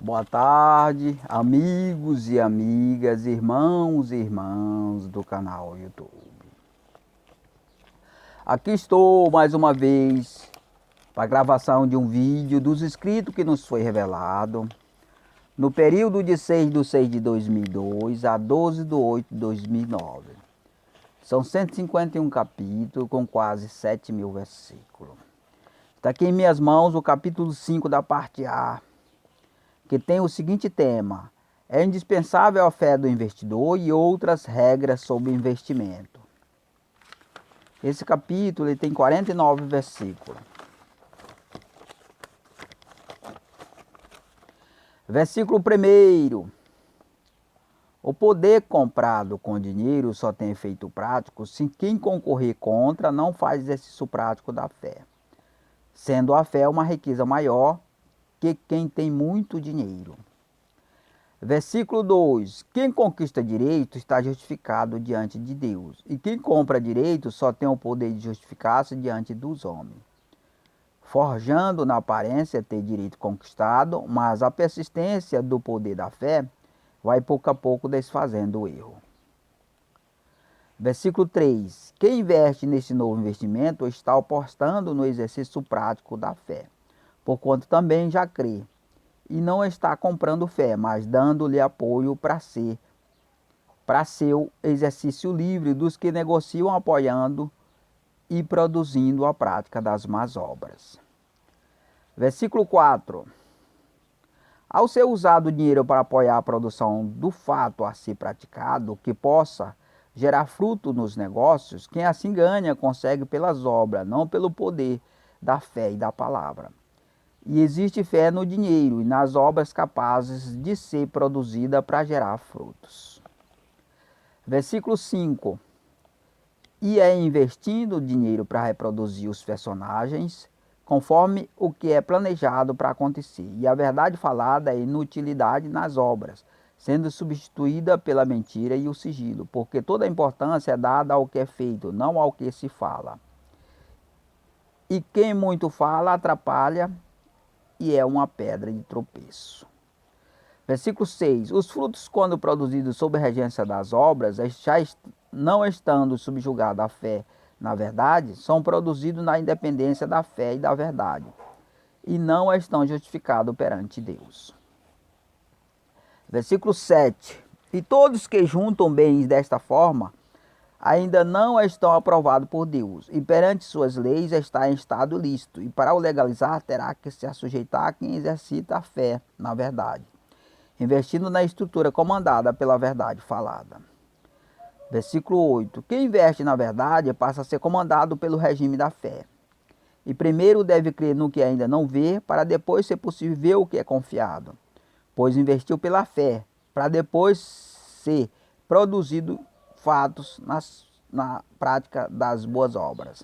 Boa tarde, amigos e amigas, irmãos e irmãs do canal YouTube. Aqui estou mais uma vez para a gravação de um vídeo dos inscritos que nos foi revelado no período de 6/6/2002 a 12/8/2009. São 151 capítulos com quase 7.000 versículos. Está aqui em minhas mãos o capítulo 5 da parte A, que tem o seguinte tema: é indispensável a fé do investidor e outras regras sobre investimento. Esse capítulo ele tem 49 versículos. Versículo 1: o poder comprado com dinheiro só tem efeito prático se quem concorrer contra não faz exercício prático da fé, sendo a fé uma riqueza maior que quem tem muito dinheiro. Versículo 2: quem conquista direito está justificado diante de Deus, e quem compra direito só tem o poder de justificar-se diante dos homens, forjando na aparência ter direito conquistado, mas a persistência do poder da fé vai pouco a pouco desfazendo o erro. Versículo 3: quem investe nesse novo investimento está apostando no exercício prático da fé, porquanto também já crê, e não está comprando fé, mas dando-lhe apoio para seu exercício livre dos que negociam, apoiando e produzindo a prática das más obras. Versículo 4: ao ser usado o dinheiro para apoiar a produção do fato a ser praticado, que possa gerar fruto nos negócios, quem assim ganha consegue pelas obras, não pelo poder da fé e da palavra. E existe fé no dinheiro e nas obras capazes de ser produzida para gerar frutos. Versículo 5: e é investindo o dinheiro para reproduzir os personagens conforme o que é planejado para acontecer. E a verdade falada é inutilidade nas obras, sendo substituída pela mentira e o sigilo, porque toda a importância é dada ao que é feito, não ao que se fala. E quem muito fala atrapalha e é uma pedra de tropeço. Versículo 6: os frutos, quando produzidos sob a regência das obras, já não estando subjugados à fé na verdade, são produzidos na independência da fé e da verdade, e não estão justificados perante Deus. Versículo 7: e todos que juntam bens desta forma, ainda não estão aprovados por Deus, e perante suas leis está em estado lícito, e para o legalizar terá que se assujeitar a quem exercita a fé na verdade, investindo na estrutura comandada pela verdade falada. Versículo 8: quem investe na verdade passa a ser comandado pelo regime da fé. E primeiro deve crer no que ainda não vê, para depois ser possível ver o que é confiado. Pois investiu pela fé, para depois ser produzido fatos na prática das boas obras.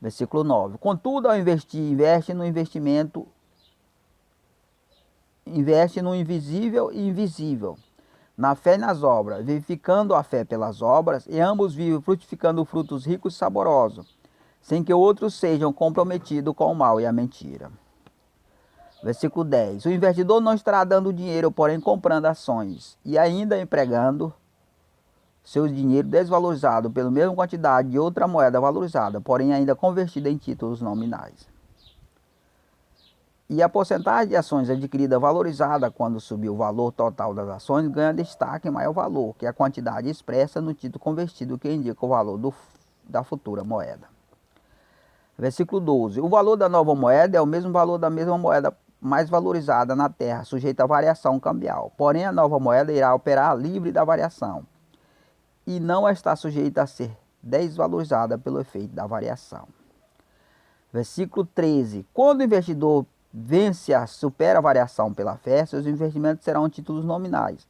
Versículo 9: contudo, ao investir, investe no invisível e invisível, na fé e nas obras, vivificando a fé pelas obras, e ambos vivem frutificando frutos ricos e saborosos, sem que outros sejam comprometidos com o mal e a mentira. Versículo 10: o investidor não estará dando dinheiro, porém comprando ações, e ainda empregando seu dinheiro desvalorizado pela mesma quantidade de outra moeda valorizada, porém ainda convertida em títulos nominais. E a porcentagem de ações adquirida valorizada quando subir o valor total das ações ganha destaque em maior valor, que é a quantidade expressa no título convertido, que indica o valor da futura moeda. Versículo 12: o valor da nova moeda é o mesmo valor da mesma moeda mais valorizada na terra, sujeita à variação cambial. Porém, a nova moeda irá operar livre da variação e não está sujeita a ser desvalorizada pelo efeito da variação. Versículo 13: quando o investidor supera a variação pela fé, seus investimentos serão títulos nominais,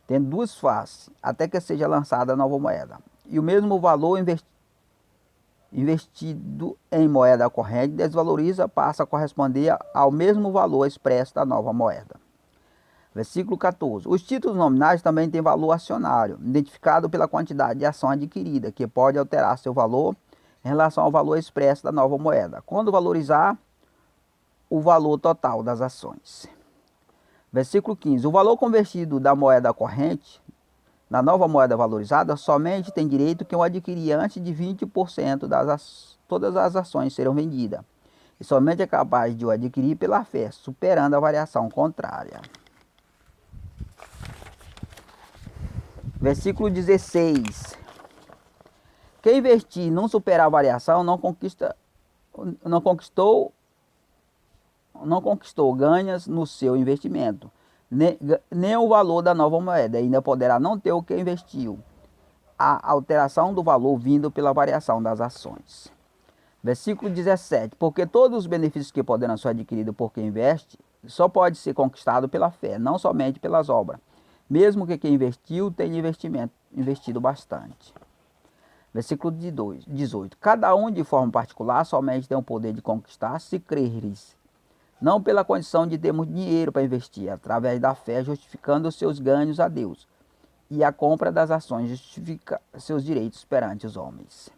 tendo duas faces, até que seja lançada a nova moeda. E o mesmo valor investido em moeda corrente desvaloriza, passa a corresponder ao mesmo valor expresso da nova moeda. Versículo 14: os títulos nominais também têm valor acionário, identificado pela quantidade de ação adquirida, que pode alterar seu valor em relação ao valor expresso da nova moeda, quando valorizar o valor total das ações. Versículo 15. O valor convertido da moeda corrente na nova moeda valorizada somente tem direito quem o adquirir antes de 20% todas as ações serão vendidas. E somente é capaz de o adquirir pela fé, superando a variação contrária. Versículo 16. Quem investir e não superar a variação não conquistou ganhos no seu investimento, nem o valor da nova moeda, ainda poderá não ter o que investiu. A alteração do valor vindo pela variação das ações. Versículo 17. Porque todos os benefícios que poderão ser adquiridos por quem investe, só pode ser conquistado pela fé, não somente pelas obras, mesmo que quem investiu tenha investido bastante. Versículo 18. Cada um de forma particular somente tem o poder de conquistar se creres, não pela condição de termos dinheiro para investir, através da fé justificando os seus ganhos a Deus, e a compra das ações justifica seus direitos perante os homens.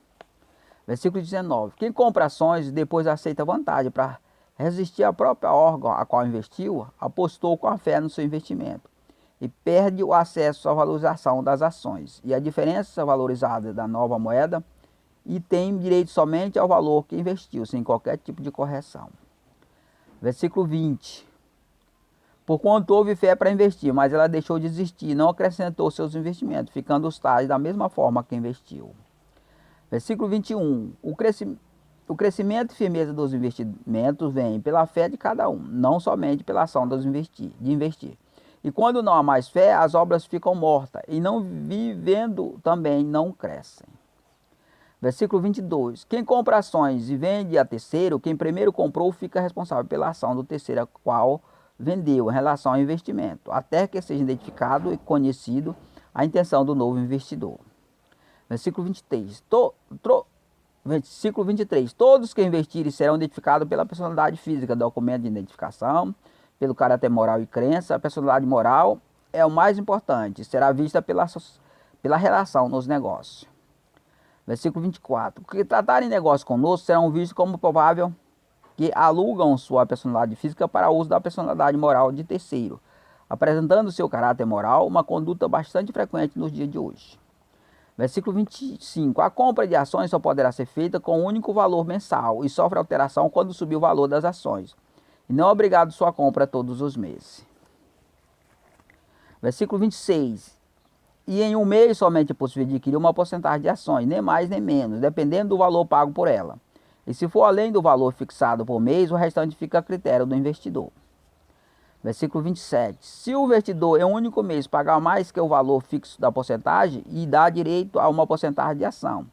Versículo 19. Quem compra ações e depois aceita vantagem para resistir à própria órgão a qual investiu, apostou com a fé no seu investimento e perde o acesso à valorização das ações e a diferença valorizada da nova moeda e tem direito somente ao valor que investiu, sem qualquer tipo de correção. Versículo 20. Porquanto houve fé para investir, mas ela deixou de existir, não acrescentou seus investimentos, ficando os tais da mesma forma que investiu. Versículo 21. O crescimento e firmeza dos investimentos vem pela fé de cada um, não somente pela ação de investir. E quando não há mais fé, as obras ficam mortas, e não vivendo também não crescem. Versículo 22. Quem compra ações e vende a terceiro, quem primeiro comprou fica responsável pela ação do terceiro, a qual vendeu em relação ao investimento, até que seja identificado e conhecido a intenção do novo investidor. Versículo 23. Versículo 23. Todos que investirem serão identificados pela personalidade física, documento de identificação, pelo caráter moral e crença. A personalidade moral é o mais importante, será vista pela relação nos negócios. Versículo 24. Os que tratarem negócio conosco serão vistos como provável que alugam sua personalidade física para uso da personalidade moral de terceiro, apresentando seu caráter moral, uma conduta bastante frequente nos dias de hoje. Versículo 25. A compra de ações só poderá ser feita com um único valor mensal e sofre alteração quando subir o valor das ações, e não é obrigado sua compra todos os meses. Versículo 26. E em um mês somente é possível adquirir uma porcentagem de ações, nem mais nem menos, dependendo do valor pago por ela. E se for além do valor fixado por mês, o restante fica a critério do investidor. Versículo 27. Se o investidor em um único mês pagar mais que o valor fixo da porcentagem e dá direito a uma porcentagem de ação,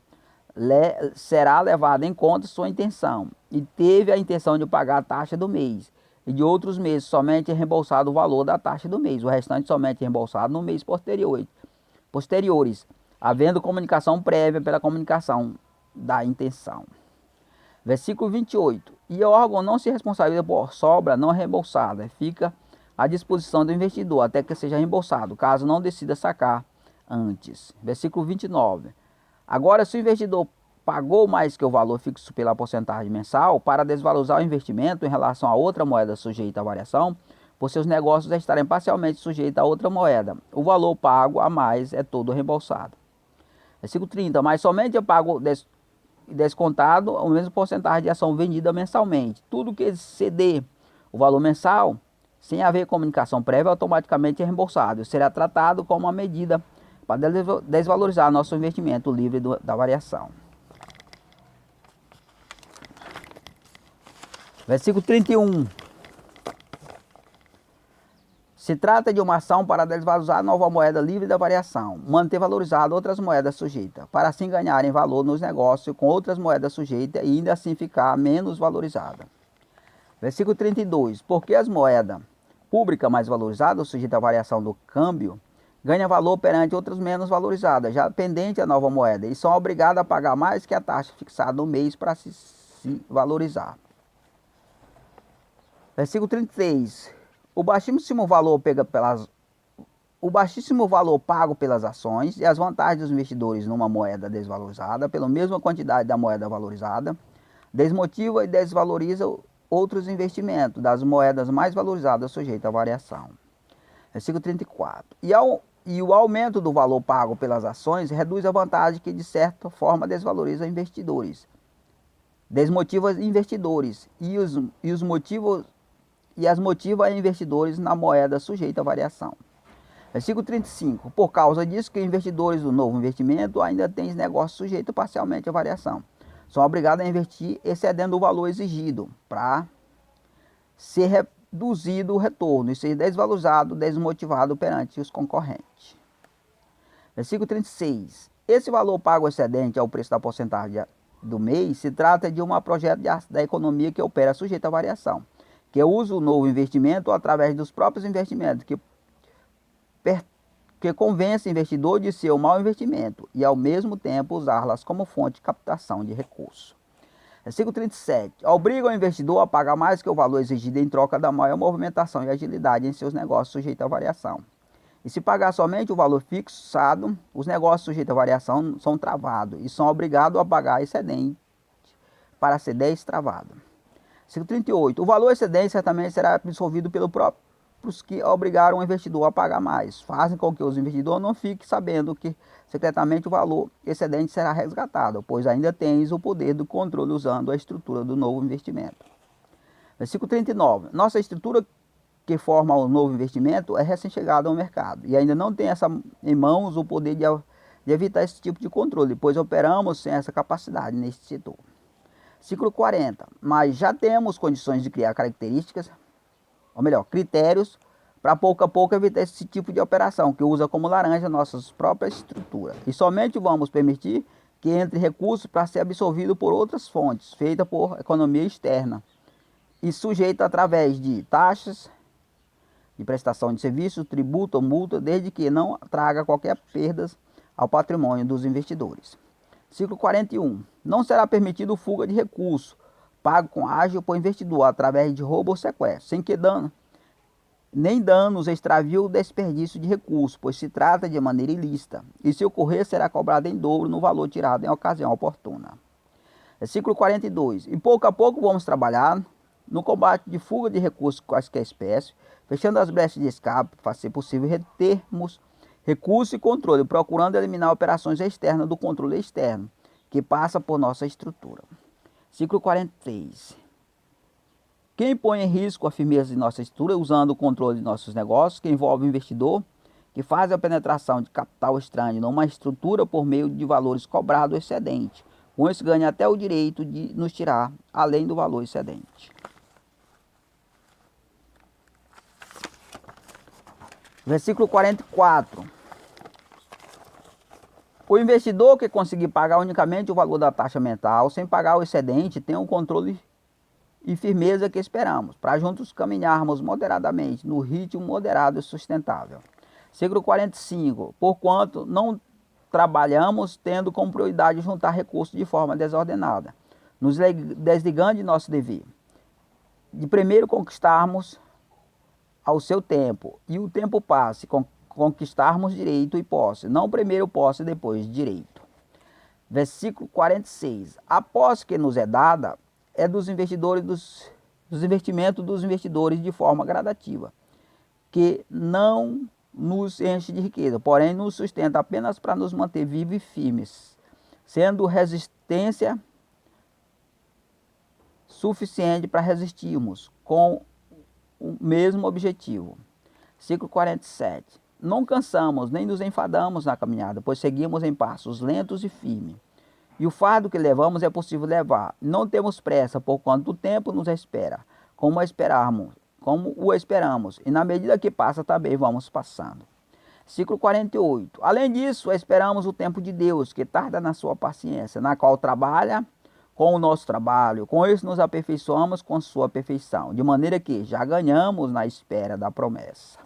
será levada em conta sua intenção e teve a intenção de pagar a taxa do mês. E de outros meses somente é reembolsado o valor da taxa do mês, o restante somente é reembolsado no mês posteriores, havendo comunicação prévia pela comunicação da intenção. Versículo 28. E o órgão não se responsabiliza por sobra não reembolsada, fica à disposição do investidor até que seja reembolsado, caso não decida sacar antes. Versículo 29. Agora, se o investidor pagou mais que o valor fixo pela porcentagem mensal, para desvalorizar o investimento em relação a outra moeda sujeita à variação, por seus negócios estarem parcialmente sujeitos a outra moeda, o valor pago a mais é todo reembolsado. Versículo 30. Mas somente é pago descontado a mesma porcentagem de ação vendida mensalmente. Tudo que exceder o valor mensal, sem haver comunicação prévia, automaticamente é reembolsado. Será tratado como uma medida para desvalorizar nosso investimento livre da variação. Versículo 31. Se trata de uma ação para desvalorizar a nova moeda livre da variação, manter valorizado outras moedas sujeitas, para assim ganharem valor nos negócios com outras moedas sujeitas e ainda assim ficar menos valorizada. Versículo 32. Porque as moedas públicas mais valorizadas, sujeitas à variação do câmbio, ganham valor perante outras menos valorizadas, já pendente a nova moeda, e são obrigadas a pagar mais que a taxa fixada no mês para se valorizar. Versículo 33. O baixíssimo valor pago pelas ações e as vantagens dos investidores numa moeda desvalorizada pela mesma quantidade da moeda valorizada desmotiva e desvaloriza outros investimentos das moedas mais valorizadas sujeitas à variação. Versículo 34. E o aumento do valor pago pelas ações reduz a vantagem que, de certa forma, desvaloriza investidores. Desmotiva investidores e as motiva a investidores na moeda sujeita à variação. Versículo 35. Por causa disso, que investidores do novo investimento ainda têm negócio sujeito parcialmente à variação. São obrigados a investir excedendo o valor exigido para ser reduzido o retorno e ser desvalorizado, desmotivado perante os concorrentes. Versículo 36. Esse valor pago excedente ao preço da porcentagem do mês se trata de um projeto da economia que opera sujeito à variação, que usa o novo investimento através dos próprios investimentos, que convence o investidor de seu mau investimento e, ao mesmo tempo, usá-las como fonte de captação de recursos. Versículo 37. Obriga o investidor a pagar mais que o valor exigido em troca da maior movimentação e agilidade em seus negócios sujeitos à variação. E se pagar somente o valor fixado, os negócios sujeitos à variação são travados e são obrigados a pagar excedente para ser destravado. Versículo 38. O valor excedente certamente será absorvido pelos próprios que obrigaram o investidor a pagar mais. Fazem com que os investidores não fiquem sabendo que secretamente o valor excedente será resgatado, pois ainda tens o poder do controle usando a estrutura do novo investimento. Versículo 39. Nossa estrutura que forma o novo investimento é recém-chegada ao mercado e ainda não tem em mãos o poder de evitar esse tipo de controle, pois operamos sem essa capacidade neste setor. Versículo 40. Mas já temos condições de criar características, ou melhor, critérios, para pouco a pouco evitar esse tipo de operação, que usa como laranja nossas próprias estruturas. E somente vamos permitir que entre recursos para ser absorvido por outras fontes, feita por economia externa, e sujeita através de taxas, de prestação de serviço, tributo ou multa, desde que não traga qualquer perdas ao patrimônio dos investidores. Versículo 41. Não será permitido fuga de recursos, pago com ágio por investidor, através de roubo ou sequestro, sem que nem danos, extravio ou desperdício de recursos, pois se trata de maneira ilícita, e se ocorrer será cobrado em dobro no valor tirado em ocasião oportuna. Versículo 42. E pouco a pouco vamos trabalhar no combate de fuga de recursos quaisquer espécies, fechando as brechas de escape para ser possível retermos recurso e controle, procurando eliminar operações externas do controle externo, que passa por nossa estrutura. Versículo 43. Quem põe em risco a firmeza de nossa estrutura, usando o controle de nossos negócios, que envolve o investidor, que faz a penetração de capital estranho numa estrutura por meio de valores cobrados excedentes. Com isso ganha até o direito de nos tirar além do valor excedente. Versículo 44. O investidor que conseguir pagar unicamente o valor da taxa mental, sem pagar o excedente, tem o controle e firmeza que esperamos, para juntos caminharmos moderadamente, no ritmo moderado e sustentável. Versículo 45. Porquanto não trabalhamos tendo como prioridade juntar recursos de forma desordenada, nos desligando de nosso dever, de primeiro conquistarmos ao seu tempo, e o tempo passe, conquistarmos direito e posse, não primeiro posse e depois direito. Versículo 46. A posse que nos é dada é dos investidores, dos investimentos dos investidores de forma gradativa, que não nos enche de riqueza, porém nos sustenta apenas para nos manter vivos e firmes, sendo resistência suficiente para resistirmos com o mesmo objetivo. Versículo 47. Não cansamos nem nos enfadamos na caminhada, pois seguimos em passos lentos e firmes. E o fardo que levamos é possível levar. Não temos pressa, porquanto o tempo nos espera, como o esperamos, e na medida que passa também vamos passando. Versículo 48. Além disso, esperamos o tempo de Deus, que tarda na sua paciência, na qual trabalha com o nosso trabalho. Com isso nos aperfeiçoamos com sua perfeição, de maneira que já ganhamos na espera da promessa.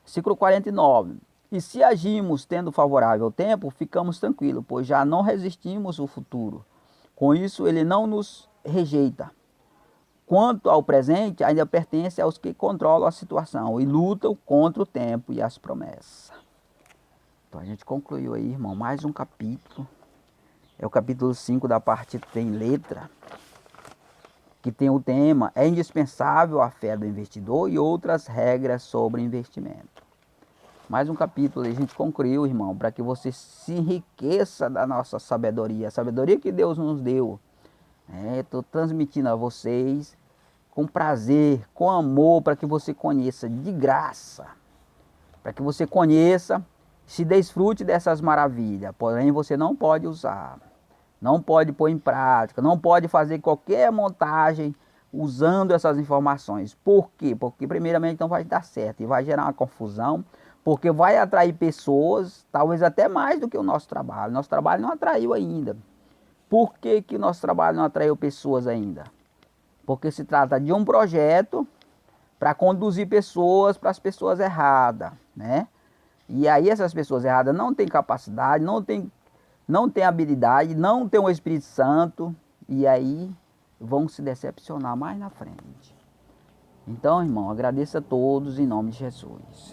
Versículo 49. E se agimos tendo favorável tempo, ficamos tranquilos, pois já não resistimos o futuro. Com isso ele não nos rejeita. Quanto ao presente, ainda pertence aos que controlam a situação e lutam contra o tempo e as promessas. Então a gente concluiu aí, irmão, mais um capítulo. É o capítulo 5 da parte que tem letra, que tem o tema: é indispensável a fé do investidor e outras regras sobre investimento. Mais um capítulo a gente concluiu, irmão, para que você se enriqueça da nossa sabedoria, a sabedoria que Deus nos deu. Estou transmitindo a vocês com prazer, com amor, para que você conheça de graça, para que você conheça, se desfrute dessas maravilhas. Porém, você não pode usar, não pode pôr em prática, não pode fazer qualquer montagem usando essas informações. Por quê? Porque primeiramente não vai dar certo e vai gerar uma confusão, porque vai atrair pessoas, talvez até mais do que o nosso trabalho. Nosso trabalho não atraiu ainda. Por que que o nosso trabalho não atraiu pessoas ainda? Porque se trata de um projeto para conduzir pessoas para as pessoas erradas, né? E aí essas pessoas erradas não têm capacidade, não têm habilidade, não têm o Espírito Santo, e aí vão se decepcionar mais na frente. Então, irmão, agradeço a todos em nome de Jesus.